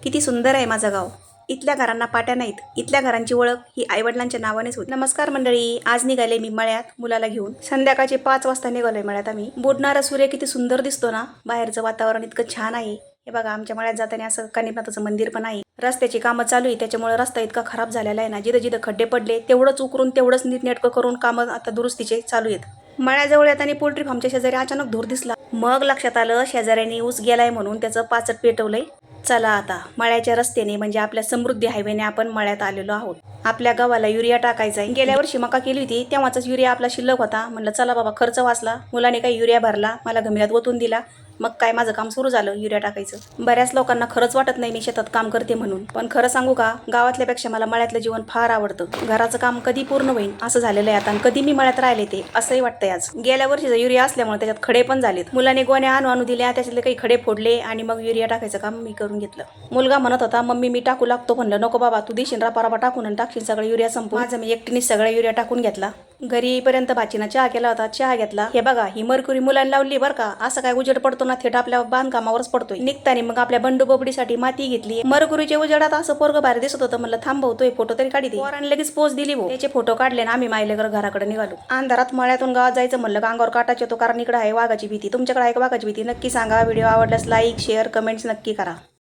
किती सुंदर आहे माझं गाव. इथल्या घरांना पाट्या नाहीत. इथल्या घरांची ओळख ही आईवडिलांच्या नावानेच होती. नमस्कार मंडळी, आज निघाले मी मळ्यात मुलाला घेऊन. संध्याकाळचे 5 वाजता निघालोय मळ्यात आम्ही. बुडणारा सूर्य किती सुंदर दिसतो ना. बाहेरचं वातावरण इतकं छान आहे. हे बघा, आमच्या मळ्यात जाताना असं कानिफनाथाचं मंदिर पण आहे. रस्त्याची कामं चालू आहे, त्याच्यामुळे रस्ता इतका खराब झालेला आहे ना. जिथं जिथं खड्डे पडले तेवढंच उकरून तेवढंच नीटनेटकं करून कामं आता दुरुस्तीचे चालू आहेत. मळ्याजवळ येताना पोल्ट्री फार्मच्या शेजारी अचानक धूर दिसला. मग लक्षात आलं शेजाऱ्यांनी ऊस गेलाय म्हणून त्याचं पाचट पेटवलंय. चला आता मळ्याच्या रस्त्याने म्हणजे आपल्या समृद्धी हायवेने आपण मळ्यात आलेलो आहोत. आपल्या गव्हाला युरिया टाकायचा आहे. गेल्या वर्षी मका केली होती तेव्हाच युरिया आपला शिल्लक होता. म्हणलं चला बाबा, खर्च वाचला. मुलाने काही युरिया भरला, मला गमिल्यात ओतून दिला. मग काय माझं काम सुरू झालं युरिया टाकायचं. बऱ्याच लोकांना खरंच वाटत नाही मी शेतात काम करते म्हणून, पण खरं सांगू का, गावातल्यापेक्षा मला मळ्यातलं जीवन फार आवडतं. घराचं काम कधी पूर्ण होईल असं झालेलं आहे आता. कधी मी मळ्यात राहिले ते असंही वाटतंय आज. गेल्या वर्षीचा युरिया असल्यामुळे त्याच्यात खडे पण झालेत. मुलाने गोण्या आणू दिल्या, त्याच्यातले काही खडे फोडले आणि मग युरिया टाकायचं काम मी करून घेतलं. मुलगा म्हणत होता मम्मी मी टाकू लागतो. म्हणलं नको बाबा, तू देशील रापारापा टाकून आणि टाकशील सगळं युरिया संपून. माझं मी एकटीने सगळा युरिया टाकून घेतला. घरी येईपर्यंत भाचीनं चहा केला होता, चहा घेतला. हे बघा, ही मरकुरी मुलांना लावली बरं का. असं काय उजेड पडतो ना थेट आपल्या बांधकामावरच पडतोय. निघतानी मग आपल्या बंडू बबडीसाठी माती घेतली. मरकुरीच्या उजेडात असं पोरगं बाहेर दिसत होतं. म्हणलं थांबवतोय फोटो तरी काढी दे. पोरांनी लगेच पोच दिली भाऊ. त्याचे फोटो काढले ना आम्ही मायलेकर घराकडे निघालो. अंधारात मळ्यातून गावात जायचं म्हणलं अंगावर काटाच येतो, कारण इकडे आहे वाघाची भीती. तुमच्याकडे आहे का वाघाची भीती? नक्की सांगा. व्हिडिओ आवडल्यास लाईक शेअर कमेंट्स नक्की करा.